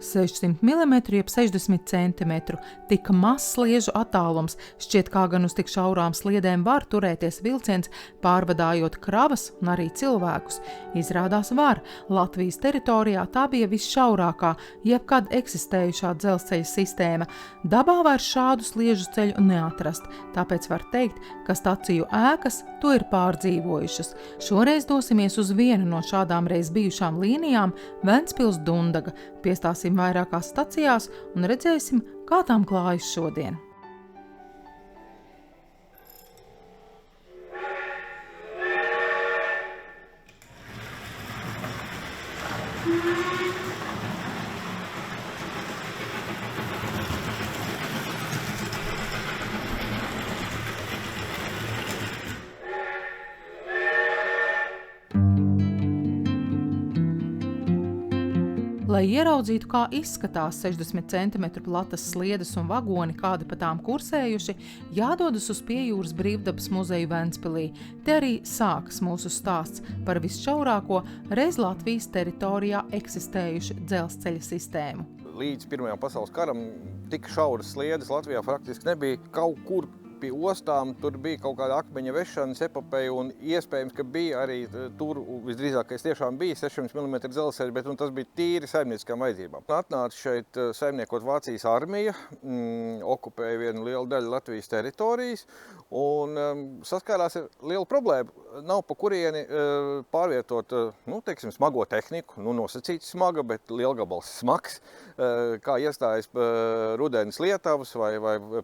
600 mm jeb 60 cm. Tik mazs sliežu attālums, šķiet kā gan uz tik šaurām sliedēm var turēties vilciens, pārvadājot kravas un arī cilvēkus. Izrādās var. Latvijas teritorijā tā bija visšaurākā, jebkad eksistējušā dzelzceļa sistēma. Dabā vairs šādu sliežu ceļu neatrast, tāpēc var teikt, ka staciju ēkas to ir pārdzīvojušas. Šoreiz dosimies uz vienu no šādām reiz bijušām līnijām – Ventspils–Dundaga. Piestāsim vairākās stacijās un redzēsim, kā tām klājas šodien. Lai ieraudzītu, kā izskatās 60 cm platas sliedes un vagoni, kādi pa tām kursējuši, jādodas uz Piejūras Brīvdabas muzeju Ventspilī. Te arī sākas mūsu stāsts par visšaurāko reiz Latvijas teritorijā eksistējušu dzelzceļa sistēmu. Līdz Pirmajam pasaules karam tik šauras sliedes Latvijā praktiski nebija. Kaut kur pie ostām tur bija kaut kāda akmeņa vešanas epopeja, un iespējams, ka bija arī tur visdrīzākais tiešām bija 600 mm dzelzceļa, bet tas bija tīri saimnieciskām vajadzībām. Atnāca šeit saimniekot Vācijas armija, okupēja vienu lielu daļu Latvijas teritorijas, un saskārās ar lielu problēmu. Nav pa kurieni pārvietot, teiksim, smago tehniku, nosacīts smaga, bet lielgabals smags, kā iestājas rudenis lietavas vai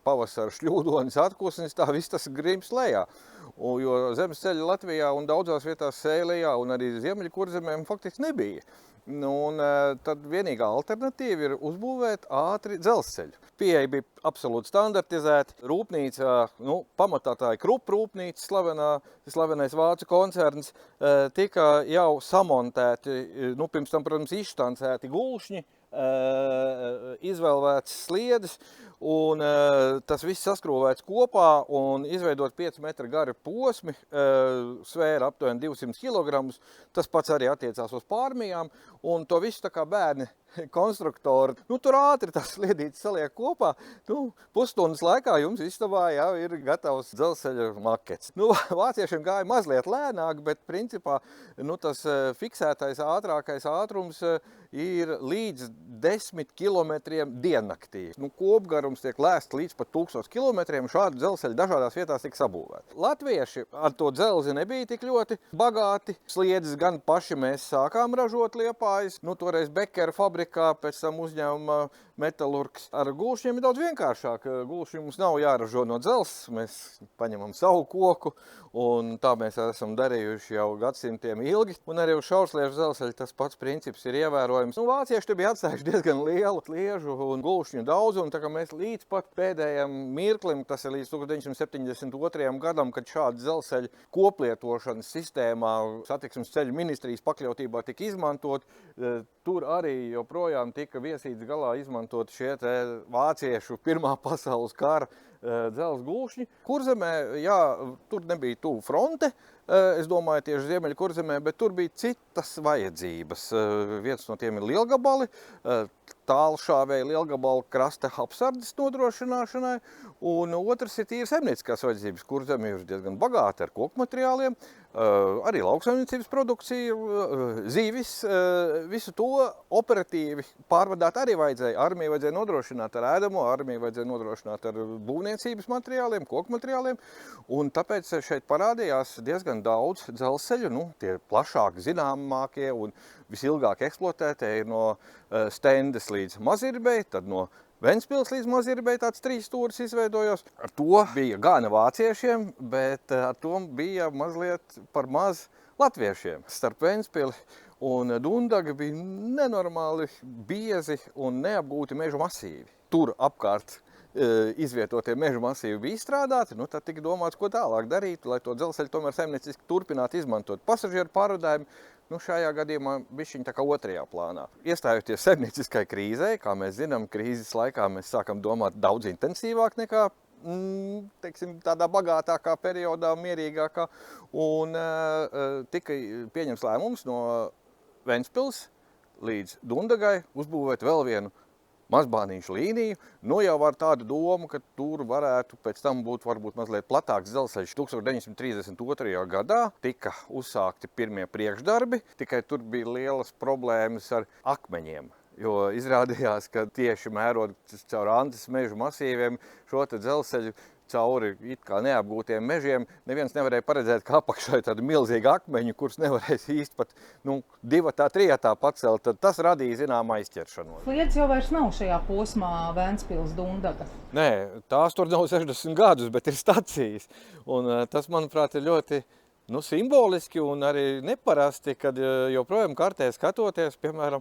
pavasara šļūdonis atkusnis, tā viss tas grims lejā. Jo zemes ceļa Latvijā un daudzās vietās Sēlijā un arī Ziemeļkurzemēm faktiski nebija. Tad vienīgā alternatīva ir uzbūvēt ātri dzelzceļu. Pieeja bija absolūti standartizēta. Rūpnīca, pamatā tā ir Krupp rūpnīca, slavenais vācu koncerns, tika jau samontēti, pirms tam, protams, izštancēti gulšņi, izvēlēts sliedes, un tas viss saskrūvēts kopā un izveidot 5 metru gari posmi, svēra aptuveni 200 kg. Tas pats arī attiecās uz pārmijām, un to visu tā kā bērni konstruktori. Tur ātri tās sliedītes saliek kopā. Pusstundas laikā jums istabā jau ir gatavs dzelzceļa makets. Vāciešiem gāja mazliet lēnāk, bet principā tas fiksētais ātrākais ātrums ir līdz 10 kilometriem diennaktī. Kopgarums tiek lēsts līdz pat 1000 kilometriem. Šādu dzelzceļu dažādās vietās tika sabūvēti. Latvieši ar to dzelzi nebija tik ļoti bagāti. Sliedes gan paši mēs sākām ražot Liepājas. Toreiz Bekera fabrikā, pēc tam uzņēmuma Metalurgs. Ar gulšņiem ir daudz vienkāršāk. Gulšņi mums nav jāražo no dzelzs. Mēs paņemam savu koku, un tā mēs esam darījuši jau gadsimtiem ilgi. Un arī uz šaursliežu dzelzceļa tas pats princips ir ievērojams. Vācieši te bija atstājuši diezgan lielu sliežu un gulšņu daudzumu, tā kā mēs līdz pat pēdējam mirklim, tas ir līdz 1972. Gadam, kad šāda dzelzceļa koplietošanas sistēmā satiksmes ceļu ministrijas pakļautībā tika izmantot, tur arī joprojām tika viesīts galā izmantot šie vāciešu Pirmā pasaules kara dzelzs gulšņi. Kurzemē, tur nebija tuvu fronte, es domāju tieši Ziemeļkurzemē, bet tur bija citas vajadzības. Viens no tiem ir lielgabali, tālšāvēja lielgabalu krasta apsardzes nodrošināšanai, un otrs ir tīri saimnieciskās vajadzības. Kurzeme ir diezgan bagāta ar koku materiāliem, arī lauksaimniecības produkcija, zīvis, visu to operatīvi pārvadāt arī vajadzēja. Armija vajadzēja nodrošināt ar ēdamo, armija vajadzēja nodrošināt ar būvniecības materiāliem, koku materiāliem, un tāpēc šeit parādījās diezgan daudz dzelzceļu, tie plašāk zināmākie un visilgāk eksploatētie ir no Stendes līdz Mazirbei, tad no Ventspils līdz Mazirbei tāds 3 stūris izveidojos. Ar to bija gana vāciešiem, bet ar to bija mazliet par maz latviešiem. Starp Ventspili un Dundagu bija nenormāli biezi un neapgūti mežu masīvi. Tur apkārt izvietotie mežu masīvi bija izstrādāti, tad tika domāts, ko tālāk darīt, lai to dzelzceļu tomēr saimnieciski turpinātu izmantot. Pasažieru pārvadājumi šajā gadījumā bišķiņ tā kā otrajā plānā. Iestājoties saimnieciskai krīzei, kā mēs zinām, krīzes laikā mēs sākam domāt daudz intensīvāk nekā tādā bagātākā periodā, mierīgākā, un tika pieņems lēmums no Ventspils līdz Dundagai uzbūvēt vēl vienu mazbānīšu līniju. Nu jau ar tādu domu, ka tur varētu pēc tam būt varbūt mazliet platāks dzelzceļš. 1932. gadā tika uzsākti pirmie priekšdarbi, tikai tur bija lielas problēmas ar akmeņiem. Jo izrādījās, ka tieši mērot caur Antas mežu masīviem šo te dzelzceļu cauri it kā neapgūtiem mežiem, neviens nevarēja paredzēt, ka apakšā ir tādu milzīgu akmeņu, kurus nevarēs īsti pat 2, 3 pacelt, tad tas radīja zināmu aizķeršanos. Sliedes jau vairs nav šajā posmā Ventspils Dundaga. Nē, tās tur nav 60 gadus, bet ir stacijas. Un tas, manuprāt, ir ļoti simboliski un arī neparasti, kad joprojām kartē skatoties, piemēram,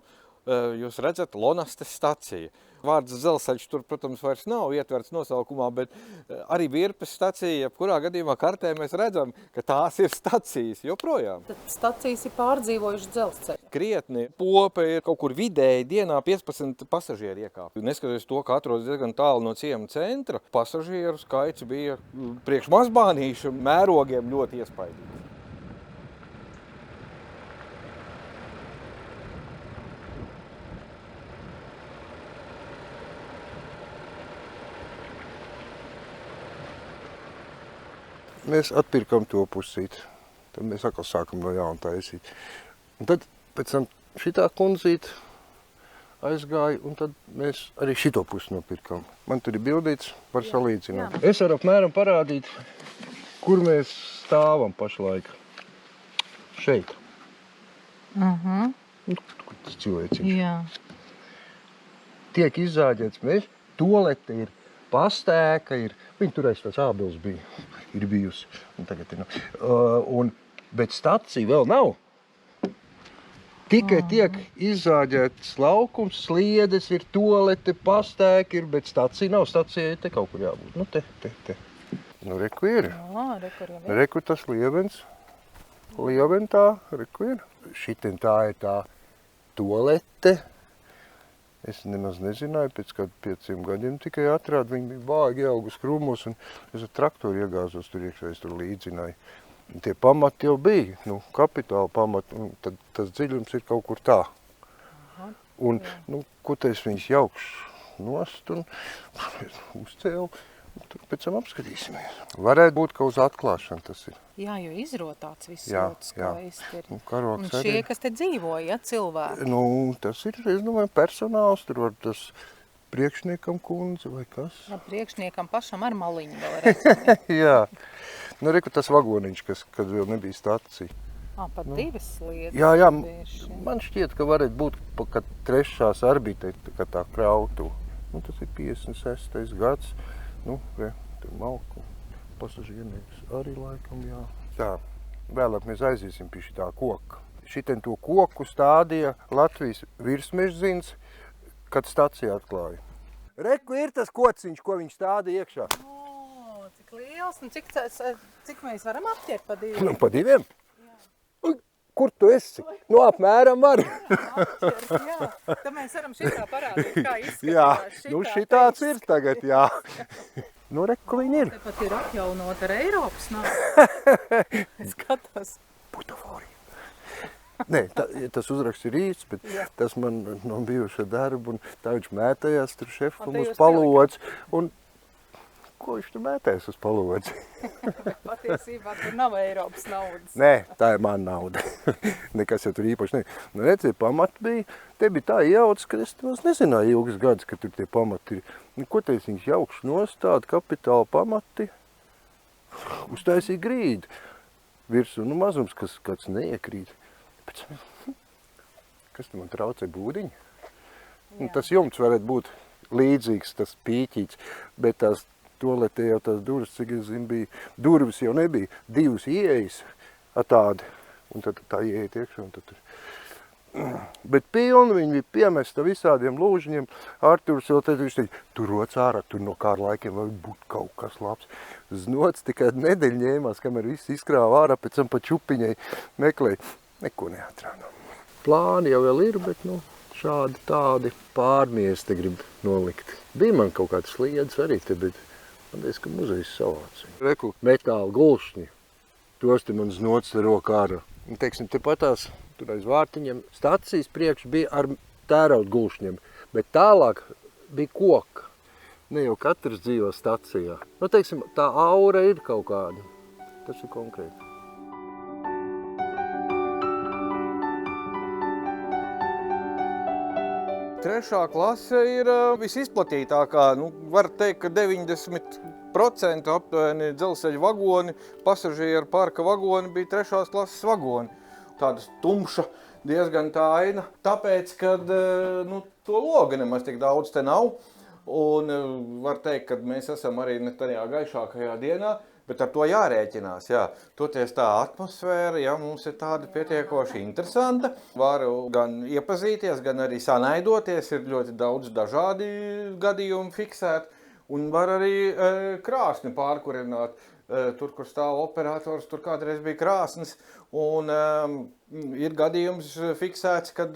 jūs redzat Lonastes staciju. Vārds dzelzceļš tur, protams, vairs nav ietverts nosaukumā, bet arī Virpes stacija, jebkurā gadījumā kartē mēs redzam, ka tās ir stacijas joprojām. Tad stacijas ir pārdzīvojuši dzelzceļu. Krietni. Pope ir kaut kur vidēji dienā 15 pasažieri iekāp. Neskatoties to, ka atrodas diezgan tālu no ciema centra, pasažieru skaits bija priekš mazbānīšu mērogiem ļoti iespaidīgs. Mēs atpirkam to pusīti. Tad mēs atkal sākam no jauna taisīt. Un tad pēc tam šitā kundzīte aizgāja, un tad mēs arī šito pusi nopirkam. Man tur ir bildīts, var salīdzināt. Es varu apmēram parādīt, kur mēs stāvam pašlaik. Šeit. Kur tas cilvēciņš. Jā. Tiek izzāģēts mežs, tualete ir, pastēka ir. Viņi tur aiz tās ābeles bija. Ir bijusi. Un tagad ir nav. Bet stacija vēl nav. Tikai tiek izzāģēts laukums, sliedes ir, tualete, pastēka ir, bet stacija nav. Stacijai te kaut kur jābūt. Nu, te. Nu, reku ir. Reku tas lievens. Lieventā, reku ir. Šitien tā ir tā tualete. Es nemaz nezināju, pēc kādu 5 gadiem tikai atrādu, viņi bija vāgi ieaugus krūmos, un es ar traktoru iegāzos tur iekšā, es tur līdzināju. Un tie pamati jau bija, kapitāla pamati, un tad tas dziļums ir kaut kur tā. Un, ko te es viņus jaukšu nost un uzcēlu, un tur pēc tam apskatīsimies. Varētu būt, ka uz atklāšanu tas ir. Jā, jo izrotāts viss ļoti skaisti ir. Un šie, kas te dzīvoja, cilvēki? Tas ir, es domāju, personāls, tur var tas priekšniekam kundze vai kas. Jā, priekšniekam pašam ar maliņu vēl redzam. Jā. Reku tas vagoniņš, kad vēl nebija stacija. Pat 2 sliedes. Jā, man šķiet, ka varētu būt, kad 3. arī bija tā krautu. Tas ir 56. gads. Tur malku. Pasažiernieks arī laikam, jā. Tā, vēlāk mēs aiziesim pie šitā koka. Šitien to koku stādīja Latvijas virsmežzins, kad stacija atklāja. Reku ir tas kociņš, ko viņš stādīja iekšā. Cik liels, un cik mēs varam apķert pa 2? Pa 2? Kur tu esi? Apmēram var. Apķert, jā. Tad mēs varam šitā parādīt, kā izskatās. Jā, šitāds ir tagad, jā. Reku viņi ir. Tepat ir atjaunot ar Eiropas naudu. Skatos. Butaforija. Nē, tas uzraksts ir īsts, bet tas man no bijuša darba, un tā viņš mētājās tur šefam uz palodzi. Un ko viņš tur mētājās uz palodzi? Patiesībā tur nav Eiropas naudas. Nē, tā ir mana nauda. Nekas jau tur īpaši ne. Tie pamati bija, te bija tā iejauts, ka es nezināju ilgas gadus, ka tur tie pamati ir. Ko te es viņus jaukšu nost, tādu kapitāla pamati, uztaisīja grīdu virsū, mazums, kas kāds neiekrīt. Kas te man traucē būdiņi? Tas jumts varētu būt līdzīgs, tas pīķīts, bet tās toaletē jau tās durvis, cik es zinu, bija, durvis jau nebija, 2 ieejas tādi, un tad tā ieiet iekšā, un tad tur. Bet pilni viņi bija piemesta visādiem lūžņiem. Arturs vēl teica, viņš teica, tur roc ārā, tur no kāra laikiem vai būt kaut kas labs. Znots tikai nedēļu ņēmās, kamēr viss izkrāva ārā, pēc tam pa čupiņai meklēja. Neko neatrādā. Plāni jau vēl ir, bet šādi tādi pārmies te grib nolikt. Bija man kaut kāds sliedes arī te, bet man teica, ka muzejs savācīja. Reku, metāla gulšņi. Tos te man znots te rokā ārā. Teiksim, te patās tur aiz vārtiņiem. Stacijas priekš bija ar tērauda gulšņiem, bet tālāk bija koka. Ne jau katrs dzīvo stacijā. Nu, teiksim, tā aura ir kaut kāda. Tas ir konkrēti. Trešā klase ir visizplatītākā. Nu, var teikt, ka 90% aptuveni dzelzceļa vagoni, pasažieru parka vagoni bija trešās klases vagoni. Tāda tumša, diezgan tā aina. Tāpēc, kad to loga nemaz tik daudz te nav. Un var teikt, ka mēs esam arī ne tajā gaišākajā dienā, bet ar to jārēķinās, jā. Toties tā atmosfēra, jā, mums ir tāda pietiekoši interesanta. Varu gan iepazīties, gan arī sanaidoties, ir ļoti daudz dažādi gadījumi fiksēt. Un var arī krāsni pārkurināt. Tur, kur stāv operators, tur kādreiz bija krāsnes. Un ir gadījums fiksēts, kad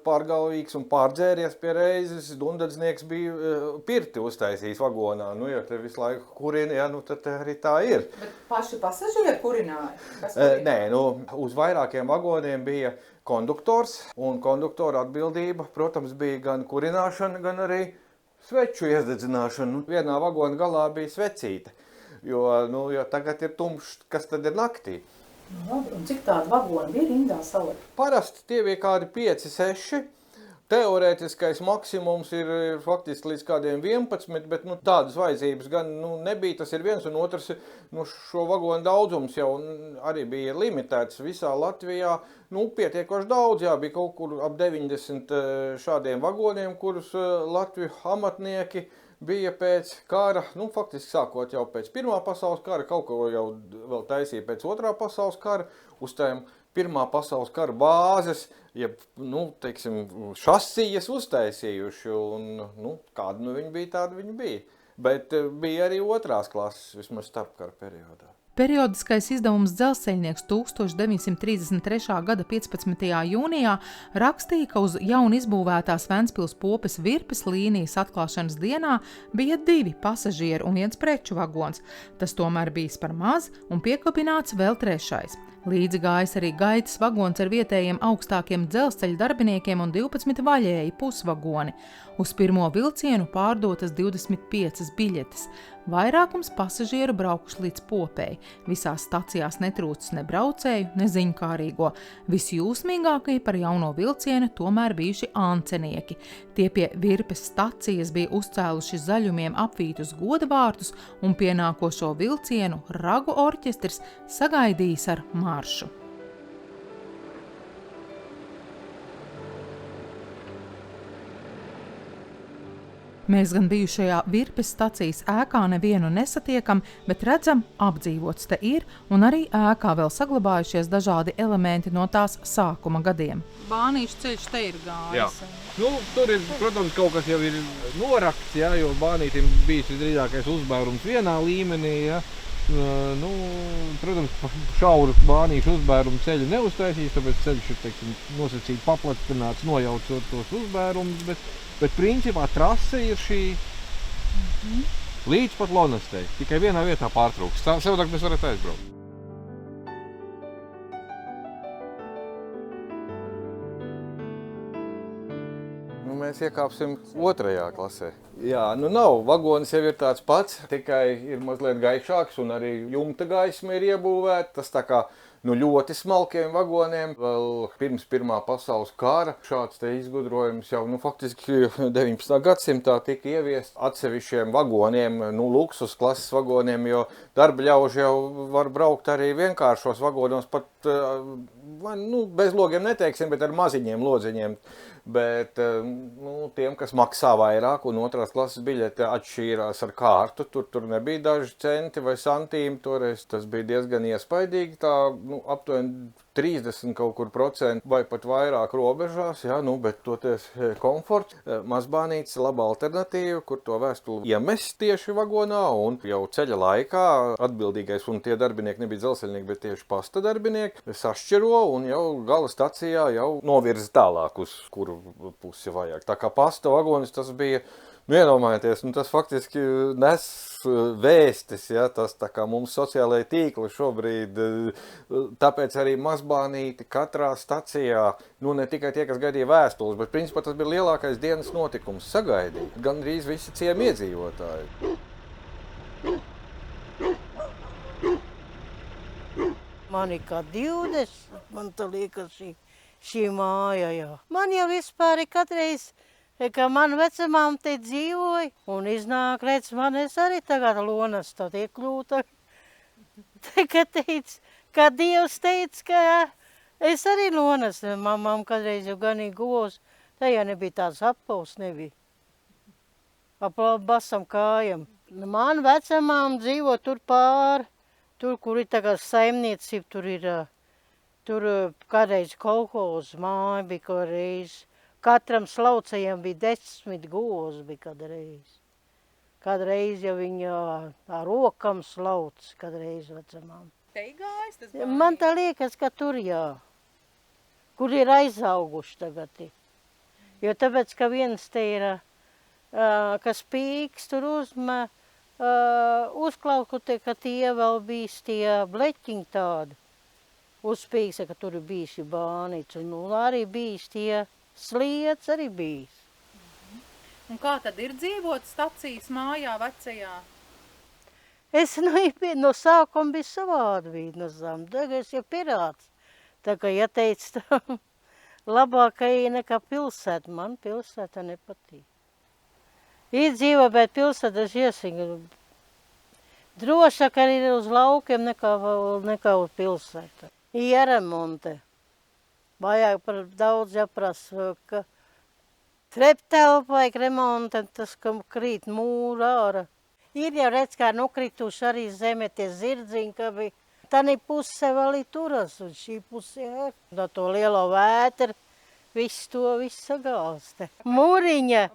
pārgalvīgs un pārdzēries pie reizes dundadznieks bija pirti uztaisījis vagonā. Nu, ja te visu laiku kurina, jā, nu tad arī tā ir. Bet paši pasažieri kurināja? Nē, uz vairākiem vagoniem bija konduktors, un konduktora atbildība, protams, bija gan kurināšana, gan arī sveču iededzināšana. Vienā vagona galā bija svecīte. Jo tagad ir tumšs, kas tad ir naktī. Labi, un cik tādi vagoni bija rindā salikt? Parasti tie bija kādi 5-6. Teorētiskais maksimums ir faktiski līdz kādiem 11, bet tādas vajadzības gan nebija. Tas ir viens, un otrs, šo vagonu daudzums jau arī bija limitēts visā Latvijā. Pietiekoši daudz, jā, bija kaut kur ap 90 šādiem vagoniem, kurus Latviju amatnieki bija pēc kara, faktiski sākot jau pēc Pirmā pasaules kara, kaut ko jau vēl taisīja pēc Otrā pasaules kara, uz tām Pirmā pasaules kara bāzes, teiksim, šasijas uztaisījuši, un kāda viņi bija, tāda viņi bija. Bet bija arī otrās klases, vismaz starpkara periodā. Periodiskais izdevums Dzelzceļnieks 1933. gada 15. jūnijā rakstīja, ka uz jaunu izbūvētās Ventspils Popes Virpes līnijas atklāšanas dienā bija 2 pasažieru un 1 preču vagons. Tas tomēr bijis par maz un piekabināts vēl 3. Līdzi gājis arī gaitas vagons ar vietējiem augstākiem dzelzceļa darbiniekiem un 12 vaļēji pusvagoni. Uz pirmo vilcienu pārdotas 25 biļetes. Vairākums pasažieru braukuši līdz Popei. Visās stacijās netrūcis ne braucēju, ne ziņkārīgo. Visjūsmīgākie par jauno vilcienu tomēr bijuši ancenieki. Tie pie Virpes stacijas bija uzcēluši zaļumiem apvītus godavārtus un pienākošo vilcienu ragu orķestris sagaidījis ar maršu. Mēs gan bijušajā Virpes stacijas ēkā nevienu nesatiekam, bet redzam, apdzīvots te ir, un arī ēkā vēl saglabājušies dažādi elementi no tās sākuma gadiem. Bānīšu ceļš te ir gājis. Jā. Tur ir, protams, kaut kas jau ir norakts, jā, jo bānītim bijis visdrīzākais uzbērums vienā līmenī, jā. Protams, šauru bānīšu uzbērumu ceļu neuztaisīs, tāpēc ceļš ir, teiksim, nosacīti paplatināts, nojaucot tos uzbērumus, bet principā trase ir šī līdz pat Lonastei. Tikai vienā vietā pārtrūks. Savādāk mēs varētu aizbraukt. Mēs iekāpsim 2. klasē. Jā, nav. Vagonis jau ir tāds pats, tikai ir mazliet gaišāks un arī jumta gaisma ir iebūvēta. Tas tā kā ļoti smalkiem vagoniem. Vēl pirms Pirmā pasaules kara šāds te izgudrojums jau faktiski 19. gadsimtā tika ieviests atsevišķiem vagoniem, luksus klases vagoniem, jo darba ļauži jau var braukt arī vienkāršos vagonos, pat bez logiem neteiksim, bet ar maziņiem lodziņiem. Bet tiem, kas maksā vairāk un 2. klases biļete atšķīrās ar kārtu, tur nebija daži centi vai santīmi, toreiz tas bija diezgan iespaidīgi, tā aptuveni 30 kaut kur procentu vai pat vairāk robežās, jā, bet toties komforts. Mazbānītis laba alternatīva, kur to vēstuli iemest tieši vagonā, un jau ceļa laikā atbildīgais, un tie darbinieki nebija dzelzceļnieki, bet tieši pasta darbinieki, sašķiro un jau gala stacijā jau novirza tālāk, uz kuru pusi vajag. Tā kā pasta vagonis tas bija, iedomājieties, tas faktiski nes vēstis, ja, tas tā kā mums sociālajie tīkli šobrīd, tāpēc arī mazbānīti katrā stacijā, nu ne tikai tie, kas gaidīja vēstules, bet principā tas bija lielākais dienas notikums sagaidīt, gan arī visi ciemi iedzīvotāji. Man ir kā 20, man tā liekas šī māja, jā. Man jau vispār ir katreiz, ka man vecamām te dzīvoja, un iznāk, redz, man es arī tagad lonas tad iekļūta. Ka teica, ka Dievs teica, ka es arī lonas, mamām kādreiz jau ganīja govs, tajā nebija tāds apavs, nebija. Ap basam kājam. Man vecamām dzīvo tur pāri. Tur, kur ir tagad saimniecība, tur kādreiz kolhoza māja bija kādreiz. Katram slaucējam bija 10 govs bija kādreiz. Kādreiz jau viņa ar rokam slauc, kādreiz vecamām. Te gājis tas bānītis? Man tā liekas, ka tur jā. Kur ir aizauguši tagad. Jo tāpēc, ka viens te ir, kas pīks tur uzklauku te, ka tie vēl bijis tie bleķiņi tādi. Uzspīgs, ka tur ir bijis bānīts, un arī bijis tie slieds arī bijis. Un kā tad ir dzīvot stacijas mājā vecajā? Es no sākuma biju savādi vīdnozām, tagad es jau pirāts. Tā kā ja teica tā, labākai nekā pilsēta, man pilsēta nepatīk. Iedzīvo, bet pilsētas iesīga. Drošāk arī ir uz laukiem nekā uz pilsētu. Ieremonte. Vajag par daudz jāprasa, ka treptelpa vajag remonte, tas, ka krīt mūra ārā. Ir jau redz, kā nokrituši arī zeme tie zirdziņi, ka bija. Tani puse vēl ir turas, un šī puse ir. Da to lielo vētru. Viss sagāsta. Mūriņa.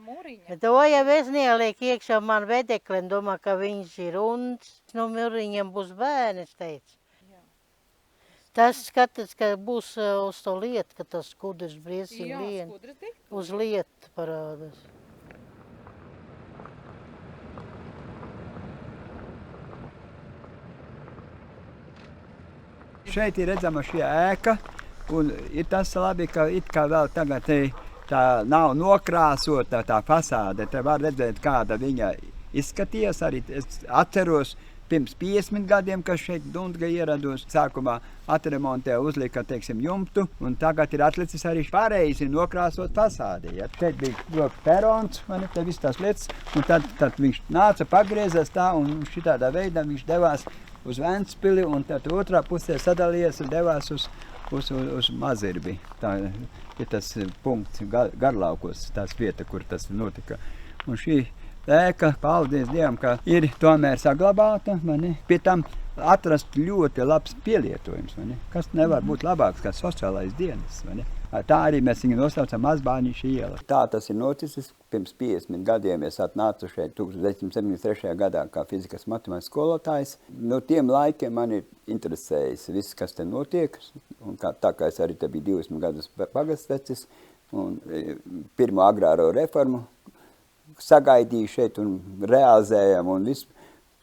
To jau es neliek iekšā man vedekli, un domā, ka viņš ir runs. No mūriņam būs bērnis, teica. Jā. Tas skatās, ka būs uz to lietu, ka tas skudrs briesīgi lien. Uz lietu parādās. Šeit ir redzama šī ēka. Un ir tas labi, ka it kā vēl tagad tā nav nokrāsota tā fasāde. Te var redzēt, kāda viņa izskatījās. Arī es atceros pirms 50 gadiem, kad šeit Dundga ierados. Sākumā atremontē uzlika, teiksim, jumtu, un tagad ir atlicis arī pareizi nokrāsot fasādi. Ja? Šeit bija perons, te viss tās lietas, un tad viņš nāca, pagriezās tā, un šitādā veidā viņš devās uz Ventspili, un tad otrā pusē sadalījies un devās uz Mazirbi. Tā ir tas punkts Garlaukos, tās vieta, kur tas notika. Un šī ēka, paldies Dievam, ka ir tomēr saglabāta, pie tam atrast ļoti labs pielietojums, kas nevar būt labāks kā sociālais dienas. Tā arī mēs viņu nosaucam Mazbāniša iela. Tā tas ir noticis. Pirms 50 gadiem es atnācu šeit 1973. gadā kā fizikas matemātikas skolotājs. No tiem laikiem man ir interesējis viss, kas te notiek. Un tā kā es arī te biju 20 gadus pagastvecis un pirmo agrāro reformu sagaidīju šeit un realizējam un viss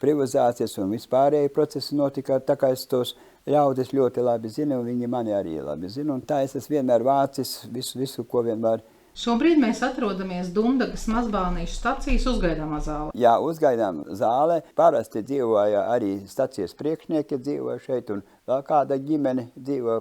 privatizācijas un vispārējie procesi notika, tā kā es tos ļaudis ļoti labi zinu, un viņi mani arī labi zinu, un tā es esmu vienmēr vācis visu, ko vien var. Šobrīd mēs atrodamies Dundagas Mazbānīšu stacijas uzgaidāmā zālē. Jā, uzgaidām zālē. Parasti dzīvoja arī stacijas priekšnieki dzīvoja šeit, un vēl kāda ģimene dzīvo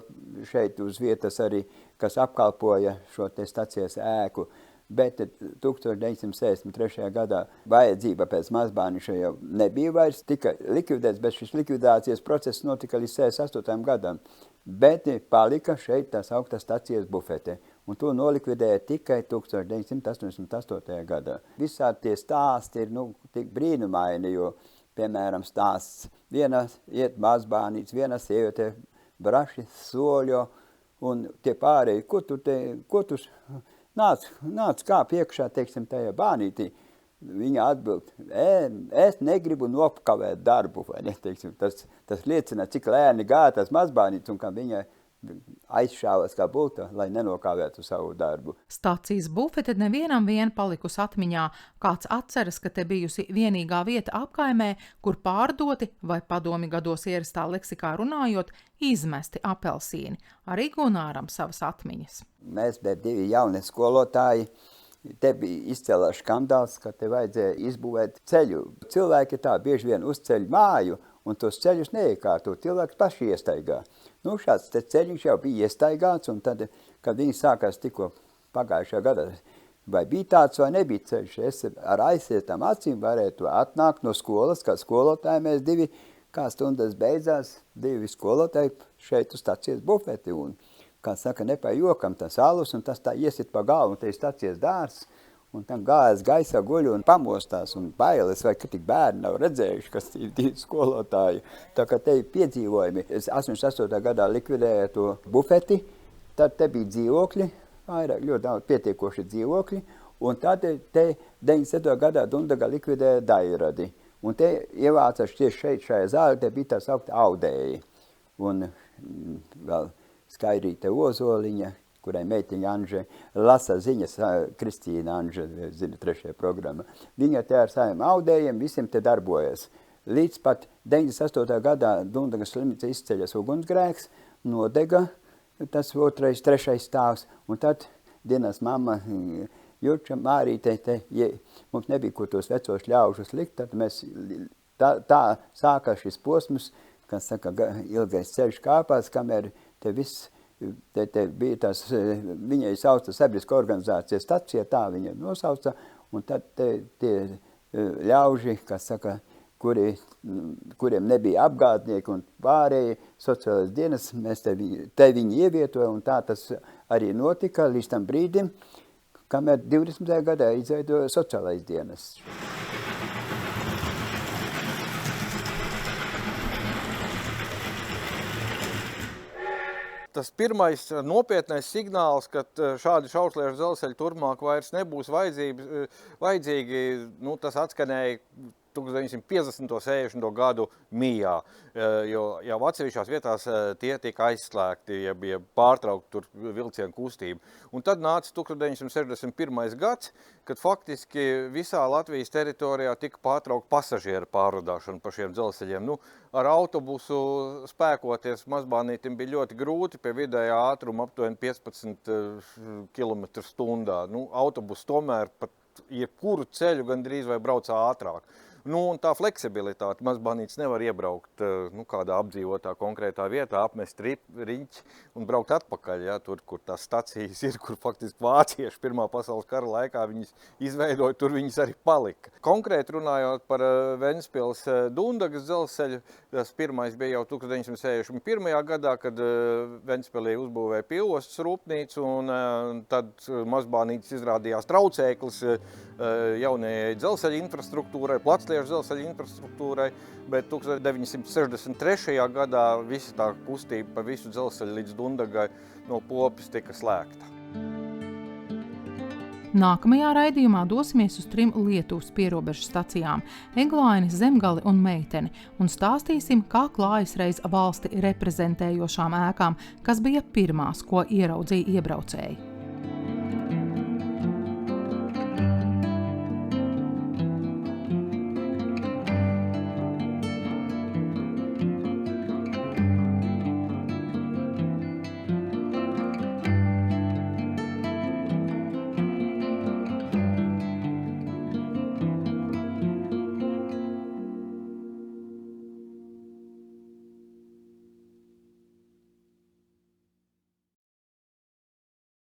šeit uz vietas arī, kas apkalpoja šo te stacijas ēku. Bet 1963. gadā vajadzība pēc Mazbāniša jau nebija vairs, tika likvidēts, bet šis likvidācijas process notika līdz 68. gadam. Bet palika šeit tās augtā stacijas bufete, un to nolikvidēja tikai 1988. gadā. Visādi tie stāsti ir tik brīnumaini, jo, piemēram, stāsts viena iet Mazbānīts, viena sieviete braši soļo, un tie pārēji, ko tu Nāc kā piekšā, teiksim, tajā bānītī. Viņa atbild, es negribu nokavēt darbu, vai ne, teiksim, tas liecina, cik lēni gāja tas Mazbānīts, un ka viņa aizšāvas kā būtu, lai nenokāvētu savu darbu. Stacijas bufete nevienam vien palikusi atmiņā. Kāds atceras, ka te bijusi vienīgā vieta apkaimē, kur pārdoti vai padomi gados ierastā leksikā runājot, izmesti apelsīni. Arī Gunāram savas atmiņas. Mēs bija 2 jauni skolotāji. Te bija izcēlās skandāls, ka te vajadzēja izbūvēt ceļu. Cilvēki tā bieži vien uzceļ māju, un tos ceļus neiekārto, cilvēks paši iestaigā. Nu, šāds te ceļš jau bija iestaigāts, un tad, kad viņi sākās tikko pagājušā gada, vai bija tāds vai nebija ceļš, es ar aizsietām acīm varētu atnākt no skolas, kā skolotāji mēs 2, kā stundas beidzās, 2 skolotāji šeit uz stacijas bufeti, un, kā saka, ne pa jokam tas alus, un tas tā iesit pa galvu, un te ir stacijas dārs, un tam gājas gaisā guļu un pamostās, un bailes, vai ka tik bērni nav redzējuši, kas ir 2 skolotāji. Tā kā te ir piedzīvojumi. Es 88. gadā likvidēju to bufeti, tad te bija dzīvokļi, vairāk ļoti daudz pietiekoši dzīvokļi, un tad te 97. gadā Dundagā likvidēja Dairadi. Un te ievācās tieši šeit, šajā zālē, te bija tā saukta Audēji. Un vēl Skaidrīte Ozoliņa, kurai meitiņa Anže lasa ziņas, Kristīna Anže, zina, 3. programma. Viņa te ar saviem audējiem visiem te darbojas. Līdz pat 98. gadā Dundagas slimnīca izceļas ugunsgrēks, nodega tas 2., 3. stāvs, un tad dienas mamma Jurča Mārīte, mums nebija, kur tos vecos ļaužus likt, tad mēs tā sākās šis posms, kas saka, ilgais ceļš kāpās, kamēr te viss, te bija tās, viņai sauca sabiedriska organizācija stacija, tā viņa nosauca, un tad tie ļauži, kas saka, kuriem nebija apgādnieki un pārējie sociālais dienas, mēs te viņi ievietoja, un tā tas arī notika līdz tam brīdim, kamēr 20. gadā izveidoja sociālais dienas. Tas pirmais nopietnais signāls, ka šādi šausliežu dzelzceļi turpmāk vairs nebūs vajadzīgi, nu, tas atskanēja 1950. 60. gadu mijā, jo jau atsevišķās vietās tie tika aizslēgti, ja bija pārtraukta tur vilcienu kustība. Un tad nāca 1961. gads, kad faktiski visā Latvijas teritorijā tika pārtraukta pasažieru pārvadāšana pa šiem dzelzceļiem. Nu, ar autobusu spēkoties mazbānītim bija ļoti grūti, pie vidējā ātruma aptuveni 15 km/h. Nu, autobus tomēr pat jebkuru ceļu gandrīz vai brauc ātrāk. Nu, un tā fleksibilitāte, mazbānītis nevar iebraukt kādā apdzīvotā konkrētā vietā, apmest riņķi un braukt atpakaļ, ja, tur, kur tās stacijas ir, kur faktiski vācieši Pirmā pasaules kara laikā viņas izveidoja, tur viņas arī palika. Konkrēti runājot par Ventspils Dundagas dzelzceļu, tas pirmais bija jau 1961. gadā, kad Ventspilī uzbūvēja pieostas rūpnīcu, un tad mazbānītis izrādījās traucēklis jaunajai dzelzceļa infrastruktūrai, placliežu dzelzceļa infrastruktūrai, bet 1963. gadā visa tā kustība pa visu dzelzceļu līdz Dundagai no Popes tika slēgta. Nākamajā raidījumā dosimies uz 3 Lietuvas pierobežu stacijām – Eglaini, Zemgali un Meiteni, un stāstīsim, kā klājas reiz valsti reprezentējošām ēkām, kas bija pirmās, ko ieraudzīja iebraucēji.